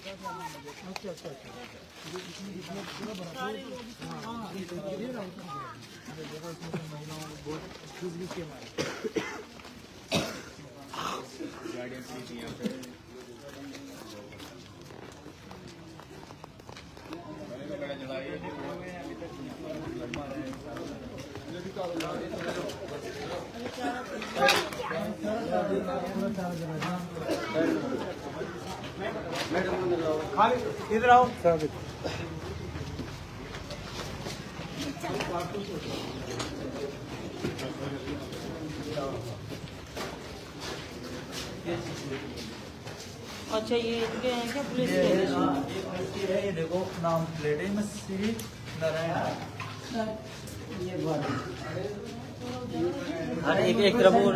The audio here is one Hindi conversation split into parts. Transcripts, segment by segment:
अच्छा अच्छा अच्छा महिलाओं को बहुत बिजली के हमारे गाड़ियाँ यहाँ पे इधर आओ अच्छा ये इनके हैं क्या पुलिस के? है ये देखो नाम प्लेट है श्री नारायण। अरे एक तरफ और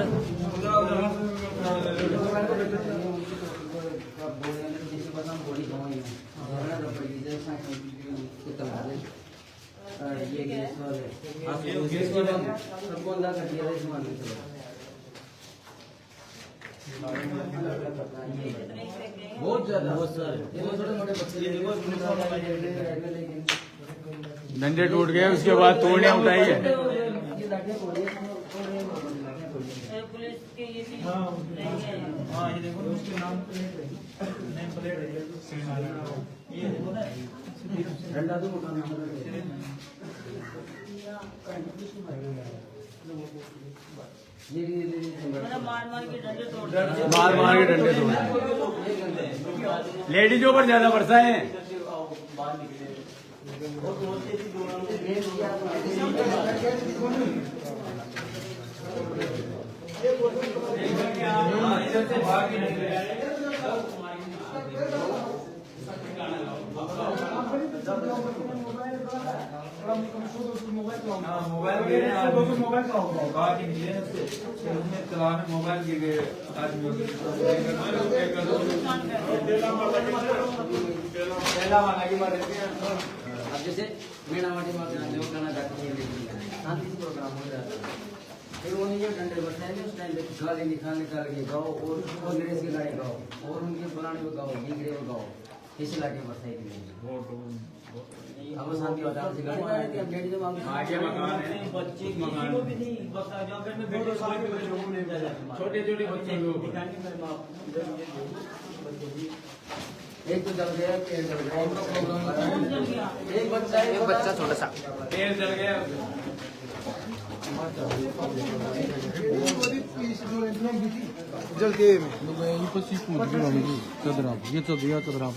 बहुत ज्यादा डंडे टूट गए, उसके बाद तोड़ने उठाई है। पुलिस के ये भी हाँ ये देखो उसके नाम प्लेट है, नेम प्लेट है ये देखो ना डंडा तो मार मार के डंडे तोड़ मार मार के डंडे तोड़ लेडीजों पर ज्यादा बरसा है। मोबाइल का होगा मोबाइल गिर गए आदमी अब जैसे मीणावाटी में गाना गाते हैं शांति से प्रोग्राम हो जाता है, फिर वो नहीं डंडे बरसाए उस टाइम पे गाली निकाल के गाओ और अंग्रेज के गाने गाओ और उनके पुराने को गाओ गिगड़े को गाओ इस इलाके बरसाई के लिए। अब वो शांति होता है गाड़ी बना दी, अब डेढ़ जब आगे मकान है, बच्चे किसी को भी नहीं बता जहाँ पे मैं बैठे छोटे छोटे बच्चे लोग। एक तो जल गया पेड़ जल गया, एक बच्चा छोटा सा पेड़ जल गया। जल के ये पच्चीस चदरा ये चदरा चदरा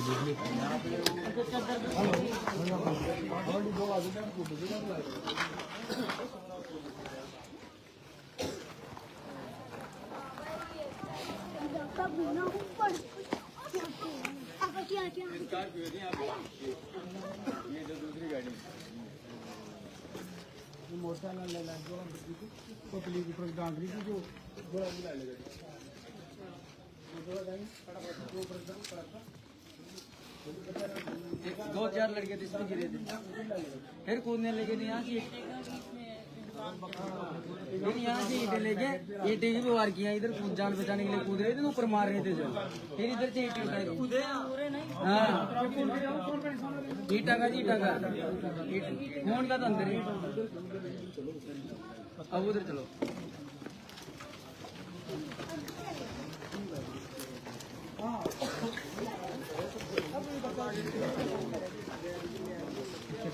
दूसरी गाड़ी मोटरसाइकिल ले ला जो पतली ऊपर डांगरी की जो बड़ा मिला लेगा दो चार लड़के थे इसमें गिरे थे, फिर कूदने लगे थे यहाँ से ईटे लेके ईटे की व्यवहार किया, इधर जान बचाने के लिए कूद रहे थे, ऊपर मार रहे थे जो, फिर इधर से ईटे उठाए थे। हाँ ईटा का खून का तो अंदर है। अब उधर चलो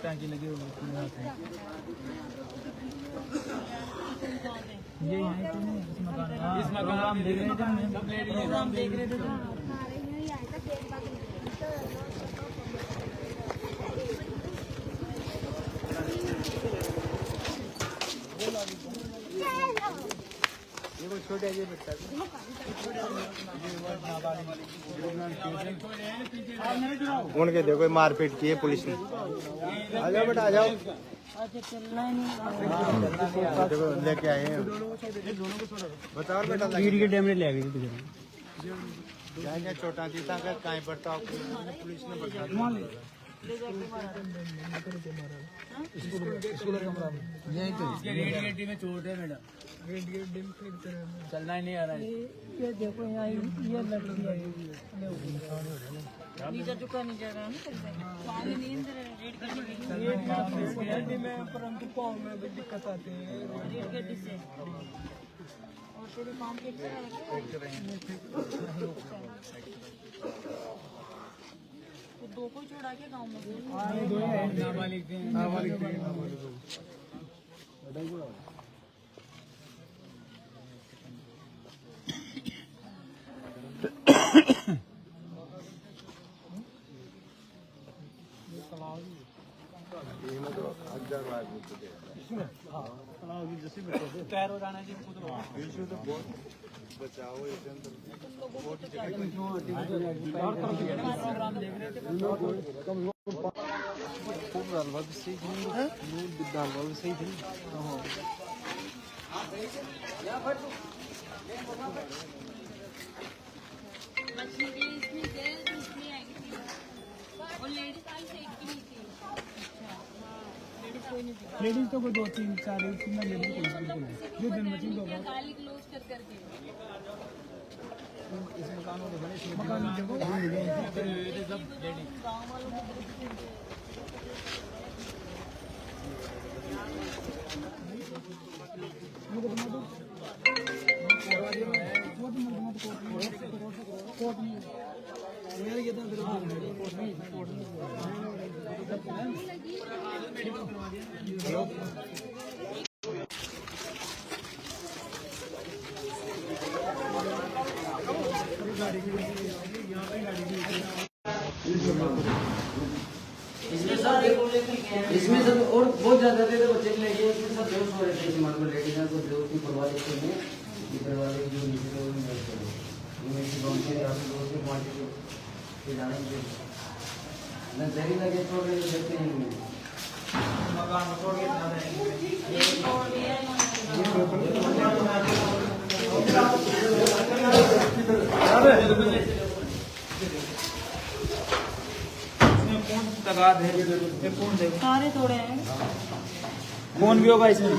टांकी लगी होगी ये यहाँ पे नहीं इस मकान हम देख रहे थे, प्रोग्राम देख रहे थे छोटे ये बच्चा उनके देखो मारपीट की है पुलिस ने। आ जाओ बेटा आ जाओ, अच्छा चलना ही नहीं देखो लेके आए हैं। बताओ बेटा के डैम ने ले गई थी जाएंगे छोटा थी ताकत कहीं पड़ता पुलिस ने बता यहीं तो रेडिएटी में चोट है मैडम, चलना ही नहीं आ रहा है। ये देखो यहाँ ये लड़की है नीचे झुका नीचे रहा ना पानी नींद रेड गड्डी में परंतु पाँव में भी दिक्कत आती है रेड गड्डी से और तेरे पाँव के तो दो को छोड़ा के गाँव में दो है नाबालिग पैर हो जाना जी खुद बचाओ इसके अंदर लेडीज तो कोई 2 3 4 इसमें लेडीज को बिल्कुल नहीं जो दिन में दो गाली क्लोज कर करके इस मकान में बने मकान में जगह भूल गए ये सब लेडीज गाँव वालों को इसमें सब और बहुत ज्यादा थे तो बच्चे के लिए इसमें सब बेहोश हो रहे थे दिमाग में लेडीज को बेहोश की परवाह करते हैं इधर वाले जो नीचे लोग नहीं करते इनमें से गांव के आप लोगों के पार्टी के जाने के ना जरी लगे छोड़ रहे देखते हैं मकान में छोड़ के जाना है सारे थोड़े हैं फोन भी होगा इसमें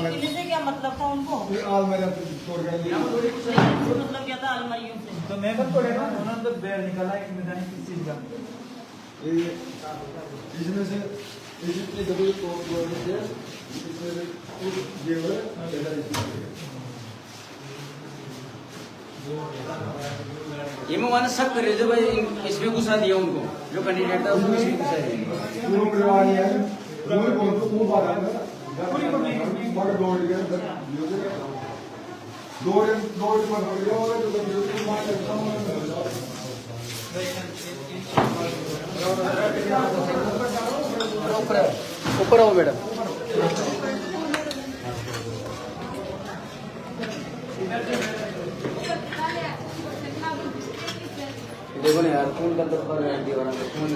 इनसे क्या मतलब था उनको मतलब क्या था अलमारियों से तो मैं भी पड़े ना उन्होंने तो बैर निकाला एक मैदान किस चीज का इसमें से इसमें जब ये कोड बोल रहे थे इसमें ये हो ये मैं माना शक कर रहे थे भाई इसमें घुसा दिया उनको जो कैंडिडेट था उसको इसमें घुसा दिया वो परिवार है वो बोल तो वो बात है पूरी पब्लिक बड़ा दौड़ गया दौड़ पर हो गया और जो बात है ऊपर आओ मैडम देखो ना यार खून का दफ्तर है दीवार में खून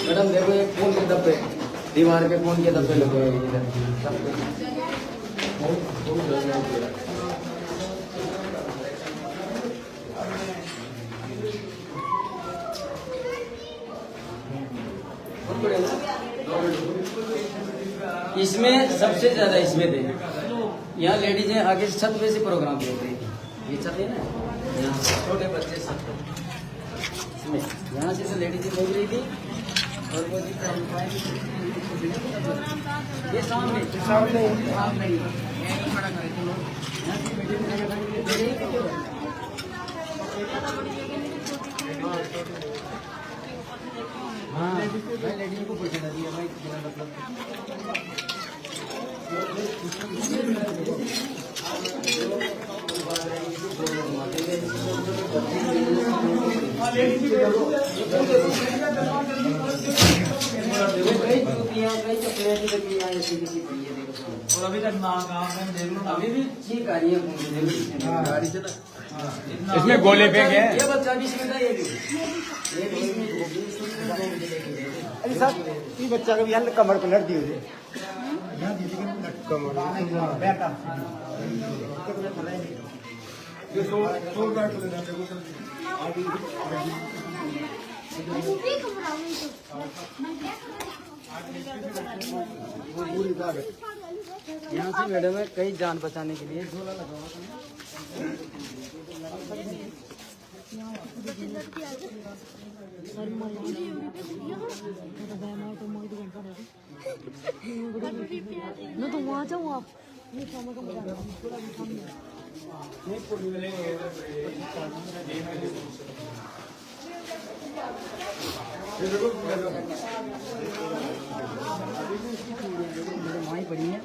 मैडम देखो ये खून के धब्बे दीवार पे खून के धब्बे लगे हुए इधर इसमें सबसे ज्यादा इसमें थे यहाँ लेडीज हैं आगे छत पे से प्रोग्राम होते हैं ये छत है ना यहाँ छोटे बच्चे सब इसमें यहाँ से लेडीज बोल रही थी और वो ये सामने हाँ लेडीज को पूछना दिया भाई मतलब और अभी तक ना गाँव में जरूर अभी भी ठीक आ रही है गाड़ी चला इसमें गोले फेंक है ये बच्चा भी इसमें था ये भी इसमें साहब ये बच्चा का भी यहाँ कमर पर लड़ दी हुई कमर बैठा ये सो बैठ को देना यहाँ से मैडम है कई जान बचाने के लिए झोला लगा हुआ ना तो वहाँ जाओ आप ये खाना का मजा थोड़ा भी खाना वहीं पड़ी है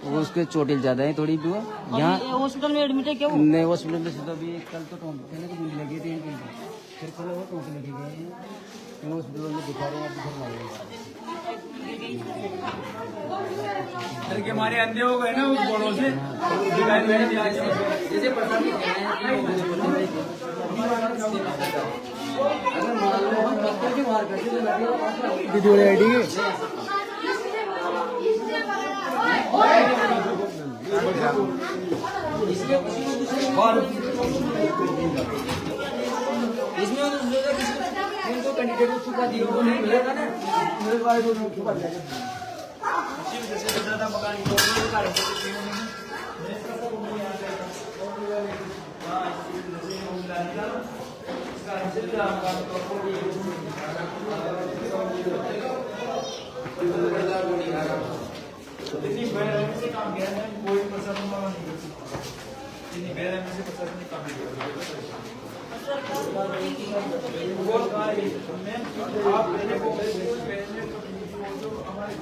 वो उसके चोटिल ज्यादा है थोड़ी भी वो यहाँ हॉस्पिटल में एडमिट है क्या वो? नहीं हॉस्पिटल में से तो अभी कल तो कहने को बिल लगी थी फिर कल वो टोक लगे गए हैं फिर हॉस्पिटल में दिखा रहे हैं अभी घर मारेंगे डर के मारे अंधे हो गए ना उस बोलों से दिखाई नहीं दिया जैसे परेशानी अगर मान लो हम डॉक्टर की मार करते वीडियो आईडी इसमें उनको कैंडिडेट को चुका दिया वो नहीं मिलेगा ना मेरे को आईडी को चुका दिया ज्यादा मकान इतनी बेरहमी से काम किया है कोई प्रशासन वाला नहीं कर सकता इतनी बेरहमी से प्रशासन ने काम किया बहुत कार्य मैं आप मेरे को जो हमारे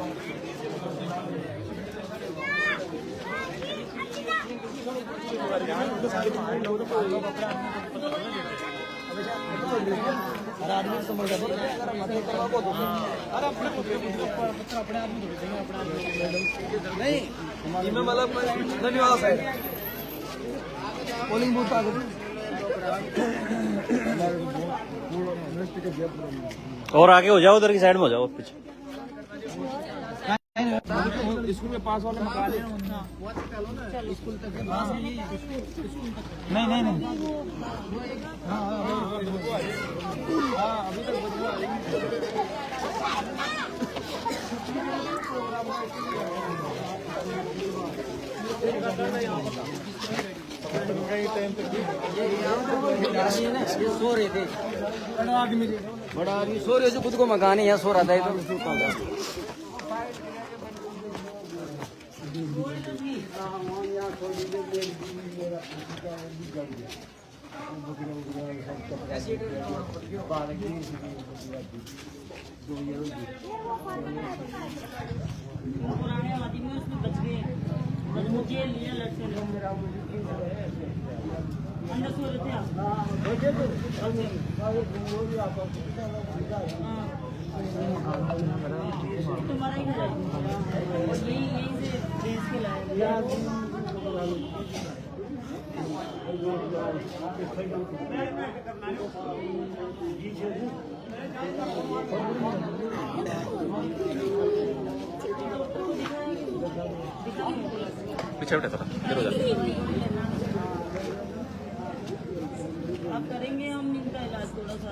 आदमी समझ नहीं मतलब धन्यवाद है पोलिंग बूथ आ गई और आगे हो जाओ उधर की साइड में हो जाओ पीछे स्कूल में पास वाले मकान है स्कूल तक नहीं नहीं नहीं हाँ अभी तक बदबू आ सो रहे थे बड़ा आदमी सो रहे खुद को मकान है यहाँ सो रहा था पुराने आदमी उसमें बच गए मुझे लिया लड़के अंदर सो रहे थे आप तुम्हारा ही घर है और यहीं से देश के लाए पीछे बैठे थोड़ा इधर हो जाओ आप करेंगे हम इनका इलाज थोड़ा सा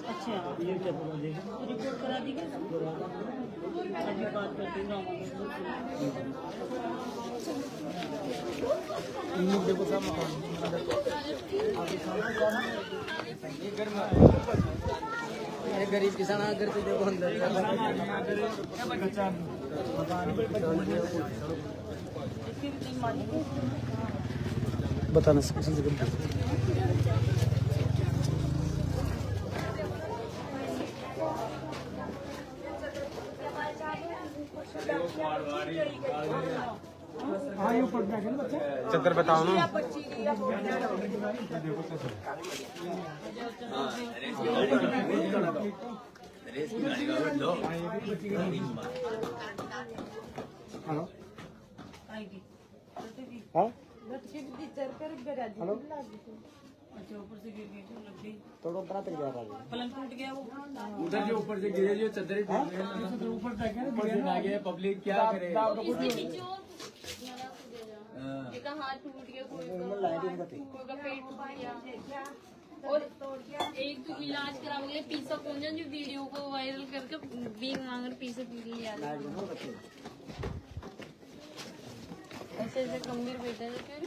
अच्छा रिपोर्ट करा दी क्या अभी बात करते अरे गरीब किसान अगर तो देखो अंदर बताना चक्कर बताओ ना हेलो अच्छा ऊपर से गिर गई तो लग गई, थोड़ा ऊपर तक जा रहा पलंग टूट गया वो। उधर जो ऊपर से गिरे जो चदरें टूट गए ऊपर तक है आ गया पब्लिक क्या करे। देखा हाथ टूट गया, कोई का पेट टूट गया, और एक तो इलाज कराने के लिए पीसा पहुंचा जो वीडियो को वायरल करके बींग मांग पीछे पी लिया। ऐसे ऐसे गंभीर बेटा है फिर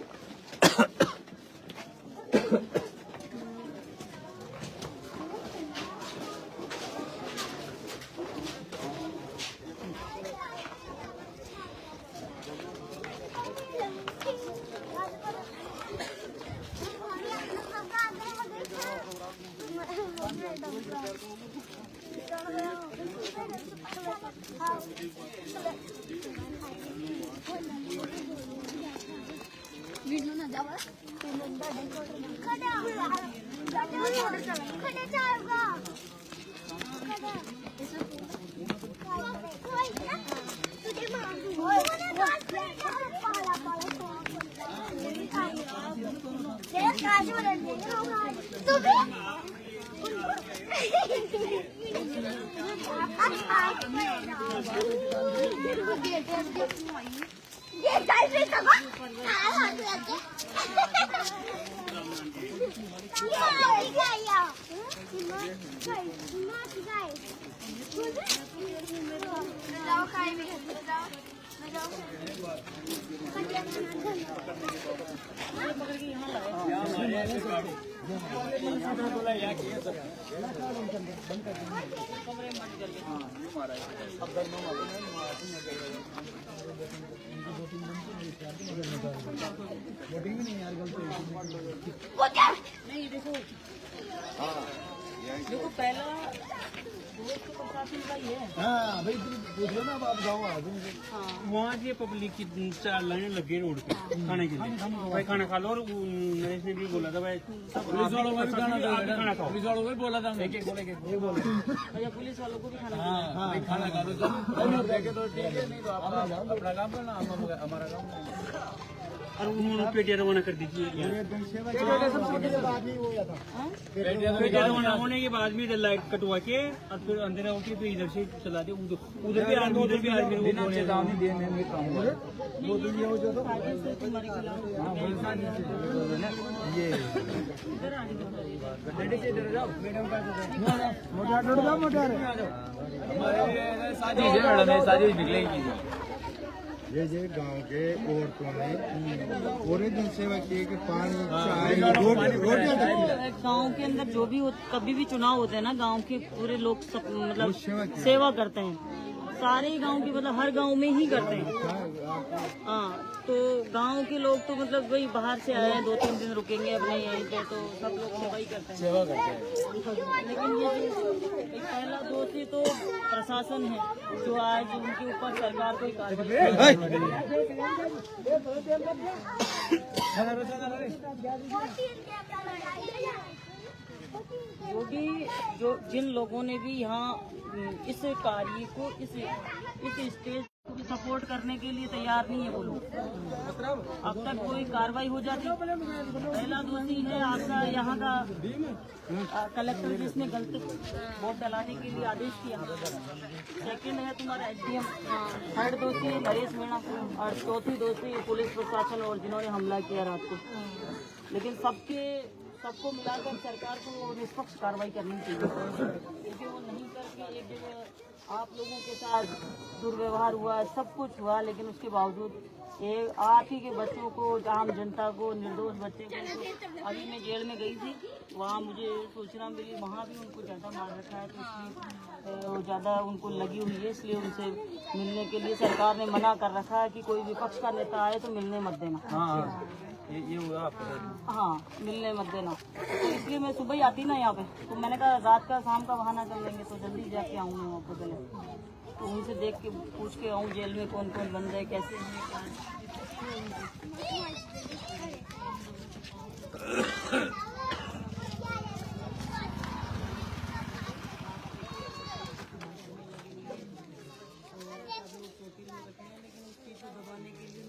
वीडियो ना जावा खड़ा जाऊंगा तुझे मार दूंगा ये टाइप का नहीं देखो, देखो पहला दोस्त तो प्रशासन का ही है। हाँ भाई पूछ लो ना अब आप जाओ वहाँ से पब्लिक की 4 लाइन लगी रोड पे खाने के लिए, भाई खाना खा लो। और नरेश ने भी बोला था भाई पुलिस वालों को भी खाना खाओ, पुलिस वालों को भी बोला था एक बोले अच्छा पुलिस वालों को भी खाना खाना खा दो तो ठीक है, नहीं तो अपना काम करना, हमारा काम। और उन्होंने पेटिया रवाना कर दीजिए। पेटिया रवाना होने के बाद भी इधर लाइट कटवा के और फिर अंधेरा होके फिर इधर से चला दे। उधर भी आदमी चेतावनी देने में काम हो साजिश निकलेगी। ये गांव के औरतों ने पूरे दिन सेवा की कि पानी चाय रोटी गांव के अंदर जो भी कभी भी चुनाव होते हैं ना, गांव के पूरे लोग सब मतलब सेवा करते हैं। सारे गांव के मतलब हर गांव में ही करते हैं। हाँ तो गांव के लोग तो मतलब वही बाहर से आए हैं, 2-3 दिन रुकेंगे अपने यहीं पे, तो सब लोग सेवा ही करते हैं। सेवा करते हैं। लेकिन ये एक पहला दोषी तो प्रशासन है जो आज उनके ऊपर सरकार कोई कार्रवाई जो भी जिन लोगों ने भी यहाँ इस कार्य को इस स्टेज को भी सपोर्ट करने के लिए तैयार नहीं है वो लोग। अब तक कोई कार्रवाई हो जाती। पहला दोषी है आपका यहाँ का कलेक्टर जिसने गलत वोट डलाने के लिए आदेश किया। सेकंड है तुम्हारा SDM। थर्ड दोषी है नरेश मीणा और चौथी दोषी पुलिस प्रशासन और जिन्होंने हमला किया रात को। लेकिन सबको मिलाकर सरकार को निष्पक्ष कार्रवाई करनी चाहिए, क्योंकि वो नहीं करके एक जगह आप लोगों के साथ दुर्व्यवहार हुआ, सब कुछ हुआ, लेकिन उसके बावजूद एक आप ही के बच्चों को, आम जनता को, निर्दोष बच्चे को, अभी मैं जेल में गई थी, वहाँ मुझे सूचना मिली वहाँ भी उनको ज़्यादा मार रखा है, तो इसलिए ज़्यादा उनको लगी हुई है, इसलिए उनसे मिलने के लिए सरकार ने मना कर रखा है कि कोई विपक्ष का नेता आए तो मिलने मत देना। ये हुआ हाँ मिलने मत देना। तो इसलिए मैं सुबह ही आती ना यहाँ पे, तो मैंने कहा रात का शाम का बहाना कर लेंगे, तो जल्दी जाके आऊँ मैं वहाँ पे पहले, तो वहीं से देख के पूछ के आऊँ जेल में कौन कौन बंद है, कैसे है, दबाने के लिए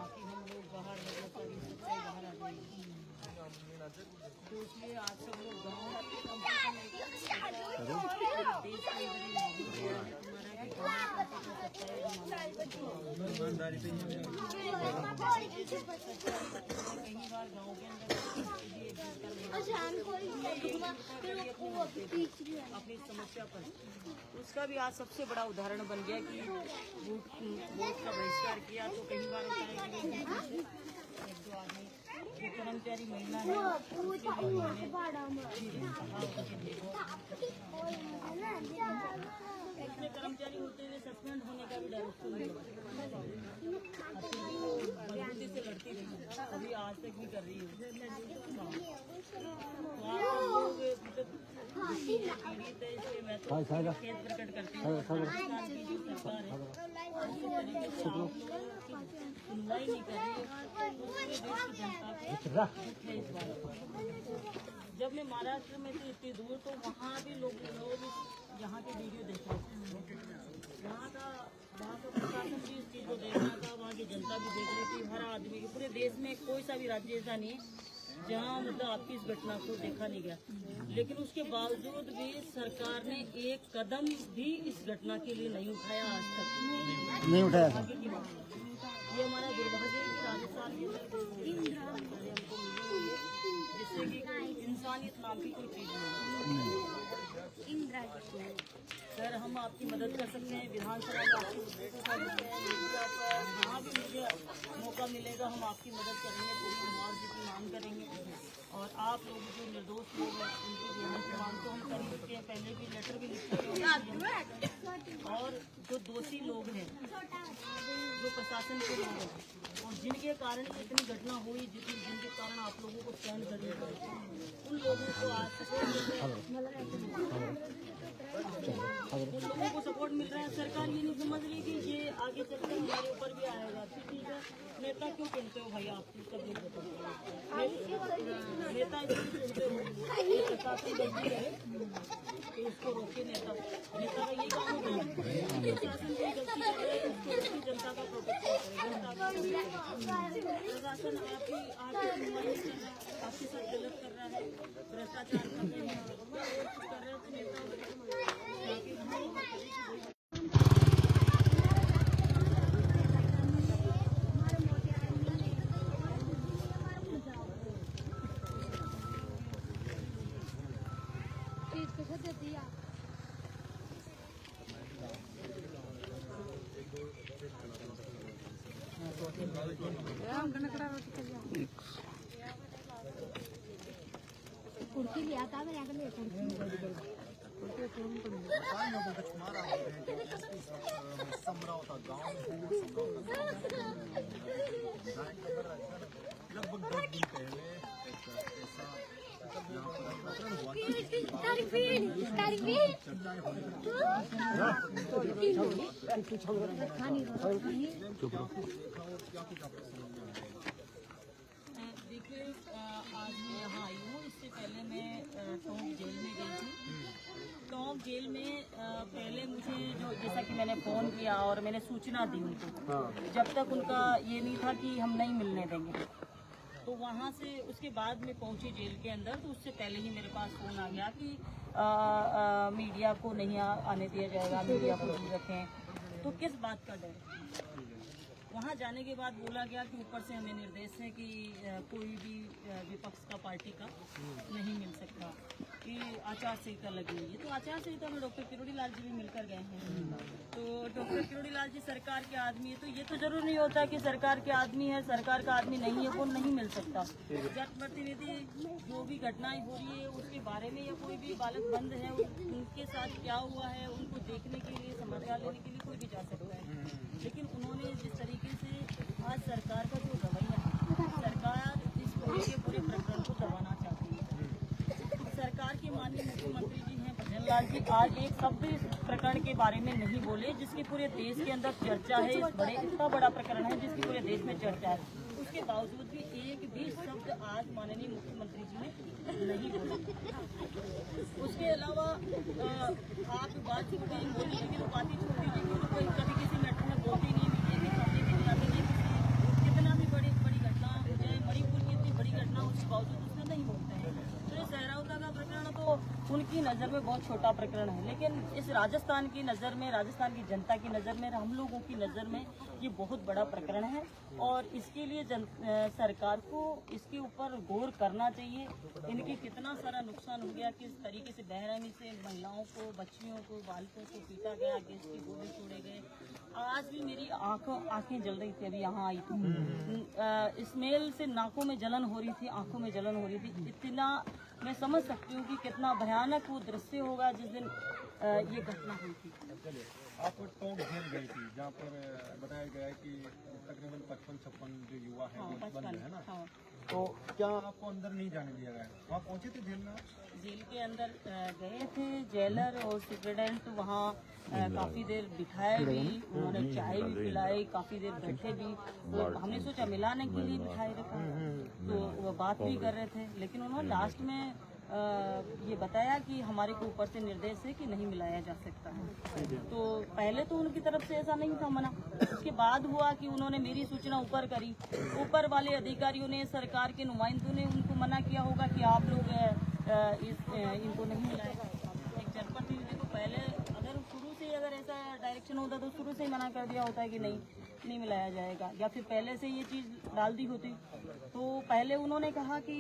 कि हम लोग बाहर ईमानदारी से ही कई बार गाँव के अंदर अपनी समस्या पर उसका भी आज सबसे बड़ा उदाहरण बन गया कि वोट का बहिष्कार किया। तो कई बार होता है कि एक दो आदमी जो कर्मचारी महिला है उसमें कर्मचारी होते हुए सस्पेंड होने का भी डर उसको मजबूती से लड़ती रही, अभी आज तक भी कर रही है। तो आप लोग पीड़ित है, इसलिए मैं तो खेद प्रकट करती हूँ राजस्थान की जो सरकार है इसी तरीके से आप लोगों की सुनवाई नहीं कर रही है। पूरे देश की जनता को दुख है इस बात पर। जब मैं महाराष्ट्र में थी इतनी दूर, तो वहाँ भी लोग यहाँ के वीडियो देख रहे थे, वहाँ का प्रशासन भी इस चीज़ को देख रहा था, वहाँ की जनता भी देख रही थी। हर आदमी के पूरे देश में कोई सा भी राज्य ऐसा नहीं जहाँ मतलब आपकी इस घटना को देखा नहीं गया, लेकिन उसके बावजूद भी सरकार ने एक कदम भी इस घटना के लिए नहीं उठाया, आज तक नहीं उठाया। ये हमारा दुर्भाग्य है कि राजस्थान के अंदर जिससे कि इंसानियत नाम की कोई चीज नहीं। सर हम आपकी मदद कर सकते हैं, विधानसभा में आपकी मदद कर सकते हैं, मीडिया पर जहाँ भी मुझे मौका मिलेगा हम आपकी मदद करेंगे, पूरी मुआवजे की मांग करेंगे। और आप लोग जो निर्दोष लोग हैं उनकी रिहाई की मांग तो हम कर ही चुके हैं, पहले भी लेटर भी लिख चुके हैं। और जो दोषी लोग हैं, जो प्रशासन के लोग हैं और जिनके कारण इतनी घटना हुई, जिनके कारण आप लोगों को सहन करनी पड़ी, उन लोगों को आज उन लोगों को सपोर्ट मिल रहा है। सरकार ये नहीं समझ रही कि ये आगे चलकर हमारे ऊपर भी आएगा। ठीक है, नेता क्यों चुनते हो भाई? आप सब लोग बताओ, नेता इसलिए चुनते हो ये प्रशासन गलती है कि उसको रोके। नेता का ये काम होता है, प्रशासन की गलती है उसको रोके, जनता का प्रोटेक्शन करे, जनता का प्रशासन आपकी सुनवाई नहीं कर रहा है, आपके साथ गलत कर रहा है, भ्रष्टाचार कर रहे हैं, कर रहे हैं। तो नेता कुर्सी लिया था मैंने आकर ले समरावता गाँव लगभग 10 दिन पहले देखिए, आज मैं यहाँ आई हूँ। इससे पहले मैं टोंक जेल में गई थी। टोंक जेल में पहले मुझे जो जैसा कि मैंने फ़ोन किया और मैंने सूचना दी उनको, जब तक उनका ये नहीं था कि हम नहीं मिलने देंगे, तो वहाँ से उसके बाद में पहुँची जेल के अंदर। तो उससे पहले ही मेरे पास फ़ोन आ गया कि मीडिया को नहीं आने दिया जाएगा, मीडिया को दूर रखें। तो किस बात का डर? वहाँ जाने के बाद बोला गया कि ऊपर से हमें निर्देश है कि कोई भी विपक्ष का पार्टी का नहीं मिल सकता, कि आचार संहिता लगी हुई है। तो आचार संहिता में डॉक्टर किरोड़ी लाल जी भी मिलकर गए हैं। तो डॉक्टर किरोड़ी लाल जी सरकार के आदमी है, तो ये तो जरूर नहीं होता कि सरकार के आदमी है, सरकार का आदमी नहीं है वो नहीं मिल सकता। जनप्रतिनिधि जो भी घटनाएं हो रही है उसके बारे में, या कोई भी बालक बंद है उनके साथ क्या हुआ है उनको देखने के लिए, समाचार लेने के लिए कोई भी जा सकता है। लेकिन उन्होंने जिस तरीके से आज सरकार का जो रवैया है, सरकार इस पूरे प्रकरण को दबाना चाहती है। सरकार के माननीय मुख्यमंत्री जी हैं भजन लाल जी, आज एक शब्द इस प्रकरण के बारे में नहीं बोले, जिसकी पूरे देश के अंदर चर्चा है। इतना बड़ा प्रकरण है जिसकी पूरे देश में चर्चा है, उसके बावजूद भी एक भी शब्द आज माननीय मुख्यमंत्री जी ने नहीं बोला। उसके अलावा आप बात छोड़ दी मोदी जी की, तो बात ही छोड़ दीजिए कि कोई कभी किसी मैटर में बोलती नहीं, मीडिया के सामने भी नहीं आती। कितना भी बड़ी घटना हो जाए, मणिपुर की इतनी बड़ी घटना, उसके बावजूद उसमें नहीं बोलते हैं। तो ये सहरावता का प्रकरण तो उनकी नज़र में बहुत छोटा प्रकरण है, लेकिन इस राजस्थान की नज़र में, राजस्थान की जनता की नज़र में, हम लोगों की नज़र में ये बहुत बड़ा प्रकरण है और इसके लिए सरकार को इसके ऊपर गौर करना चाहिए। इनकी कितना सारा नुकसान हो गया, किस तरीके से बेरहमी से महिलाओं को, बच्चियों को, बालकों को पीटा गया, गैस के गोले छोड़े गए। आज भी मेरी आंखें जल रही थी, अभी यहाँ आई थी, स्मेल से नाकों में जलन हो रही थी, आंखों में जलन हो रही थी। इतना मैं समझ सकती हूँ कि कितना भयानक वो दृश्य होगा जिस दिन ये घटना हुई थी। आप टोंक जेल गई थी जहाँ पर बताया गया है कि तकरीबन 55-56 जो युवा हैं वो बंद है ना, तो क्या आपको अंदर नहीं जाने दिया गया? वहाँ पहुँचे थे जेल में? जेल के अंदर गए थे, जेलर और सुप्रिटेंडेंट वहाँ काफ़ी देर बिठाए भी, उन्होंने चाय भी पिलाई, काफ़ी देर बैठे भी, तो हमने सोचा मिलाने के लिए बिठाए रखा, तो वो बात भी कर रहे थे, लेकिन उन्होंने लास्ट में ये बताया कि हमारे को ऊपर से निर्देश है कि नहीं मिलाया जा सकता है। तो पहले तो उनकी तरफ से ऐसा नहीं था मना, उसके बाद हुआ कि उन्होंने मेरी सूचना ऊपर करी, ऊपर वाले अधिकारियों ने, सरकार के नुमाइंदों ने उनको मना किया होगा कि आप लोग इनको नहीं मिलाएगा। एक जनप्रतिनिधि को पहले अगर शुरू से अगर ऐसा डायरेक्शन होता तो शुरू से ही मना कर दिया होता है कि नहीं मिलाया जाएगा, या फिर पहले से ये चीज़ डाल दी होती। तो पहले उन्होंने कहा कि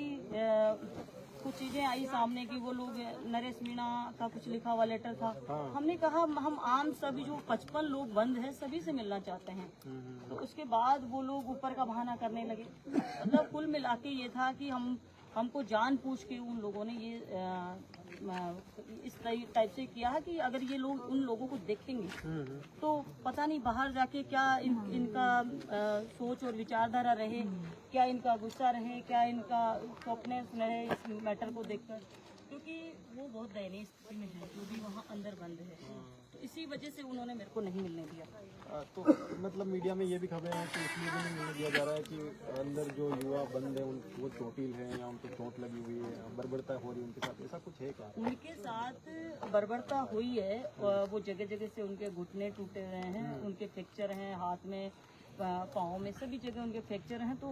कुछ चीजें आई सामने की, वो लोग नरेश मीणा का कुछ लिखा हुआ लेटर था, हमने कहा हम आम सभी जो 55 लोग बंद हैं सभी से मिलना चाहते हैं। तो उसके बाद वो लोग ऊपर का बहाना करने लगे। मतलब कुल मिला के ये था कि हमको जान पूछ के उन लोगों ने ये इस टाइप से किया है कि अगर ये लोग उन लोगों को देखेंगे तो पता नहीं बाहर जाके क्या इनका सोच और विचारधारा रहे, क्या इनका गुस्सा रहे, क्या इनका सॉफ्टनेस रहे इस मैटर को देखकर, क्योंकि वो बहुत दयनीय स्थिति में है जो भी वहाँ अंदर बंद है। तो इसी वजह से उन्होंने मेरे को नहीं मिलने दिया। तो मतलब मीडिया में ये भी खबरें हैं कि इसलिए भी नहीं मिलने दिया जा रहा है कि अंदर जो युवा बंद है वो चोटिल हैं या उनको चोट लगी हुई है, बर्बरता हो रही है उनके साथ, ऐसा कुछ है क्या? उनके साथ बर्बरता हुई है, वो जगह जगह से उनके घुटने टूटे हुए हैं, उनके फ्रैक्चर हैं, हाथ में, पाँव में, सभी जगह उनके फ्रैक्चर हैं। तो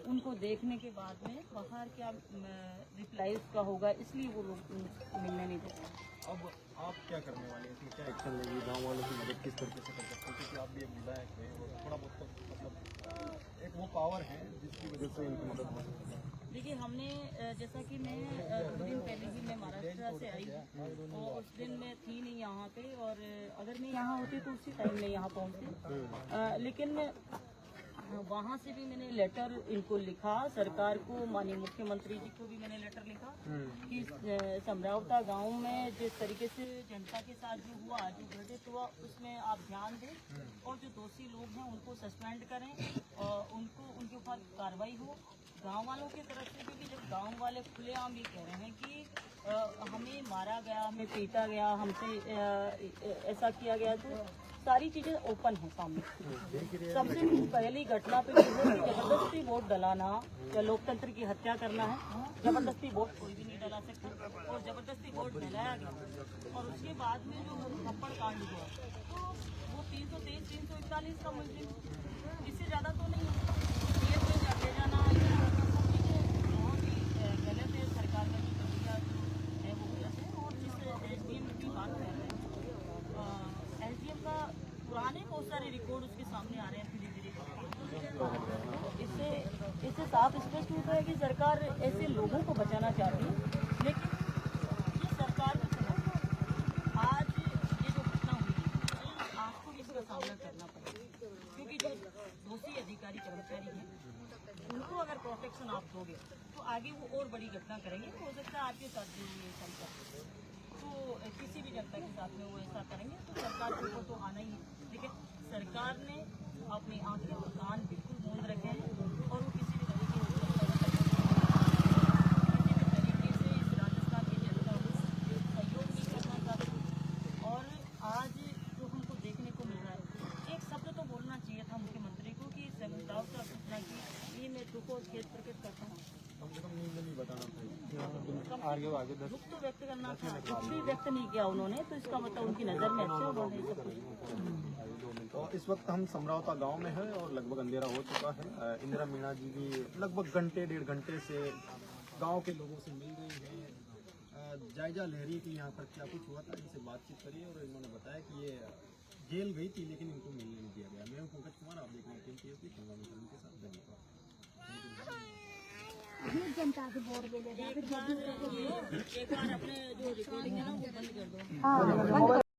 उनको देखने के बाद में बाहर क्या रिप्लाई उसका होगा, इसलिए वो लोग मिलने नहीं देते। अब आप क्या करने वाले हैं, इसमें क्या एक्शन लेंगे? गाँव वालों की मदद किस तरीके से कर सकते हैं, क्योंकि आप भी एक विधायक हैं और थोड़ा बहुत तो मतलब एक वो पावर है जिसकी वजह से इनकी मदद हो सकती है। देखिए, हमने जैसा कि मैं 2 दिन पहले ही मैं महाराष्ट्र से आई और उस दिन मैं थी नहीं यहाँ पे, और अगर मैं यहाँ होती तो उसी टाइम में यहाँ पहुँचती, लेकिन वहाँ से भी मैंने लेटर इनको लिखा सरकार को, माननीय मुख्यमंत्री जी को भी मैंने लेटर लिखा कि समरावता गांव में जिस तरीके से जनता के साथ जो हुआ, जो घटित हुआ, उसमें आप ध्यान दें और जो दोषी लोग हैं उनको सस्पेंड करें और उनके ऊपर कार्रवाई हो। गांव वालों की तरफ से, क्योंकि जब गांव वाले खुलेआम ये कह रहे हैं कि हमें मारा गया, हमें पीटा गया, हमसे ऐसा किया गया, तो सारी चीजें ओपन है सामने। सबसे पहली घटना पे जबरदस्ती वोट डलाना या लोकतंत्र की हत्या करना है। जबरदस्ती वोट कोई भी नहीं डला सकता और जबरदस्ती वोट डलाया गया, और उसके बाद में जो थप्पड़ कांड हुआ तो वो 323, 341 का मुलजिम, इससे ज्यादा तो नहीं है। जेल में जाके जाना बहुत ही गलत है, सरकार का जो रवैया है वो गलत है। और जिस SDM की बात कर रहे हैं, SDM का पुराने बहुत सारे रिकॉर्ड उसके सामने आ रहे हैं धीरे धीरे। इससे साफ स्पष्ट होता है कि सरकार ऐसे लोगों को बचाना चाहती है, लेकिन ये सरकार को समझ आज ये जो घटना हुई आपको इसका सामना करना पड़ेगा, क्योंकि जो दोषी अधिकारी कर्मचारी हैं उनको अगर प्रोटेक्शन आप दोगे तो आगे वो और बड़ी घटना करेंगे। तो हो सकता है आपके साथ भी ये चलता है, तो किसी भी जनता के साथ में वो ऐसा करेंगे, तो सरकार को तो आना ही है। लेकिन सरकार ने अपनी आंखें और कान बिल्कुल बंद रखे हैं और वो किसी भी तरीके से इस राजस्थान की जनता को सहयोग नहीं करना चाहती। और आज जो हमको देखने को मिल रहा है, एक शब्द तो बोलना चाहिए था मुख्यमंत्री को कि समझौता घटना की, ये मैं दुख और खेद प्रकट करता हूँ। नहीं बताना था, आगे दुख तो व्यक्त करना था, कुछ भी व्यक्त नहीं किया उन्होंने, तो इसका मतलब उनकी नज़र में अच्छा हुआ है सब कुछ। और इस वक्त हम समरावता गांव में हैं और लगभग अंधेरा हो चुका है। इंदिरा मीणा जी भी लगभग घंटे 1.5 घंटे से गांव के लोगों से मिल रही हैं। जायजा ले रही है कि यहाँ पर क्या कुछ हुआ था, इनसे बातचीत करी और इन्होंने बताया कि ये जेल गई थी लेकिन इनको मिलने नहीं दिया गया। मैं हूं पंकज कुमार, आप देखने के लिए के साथ धन्यवाद। जनता के वोट दे दे एक बार अपने जो रिकॉर्डिंग है ना वो बंद कर दो।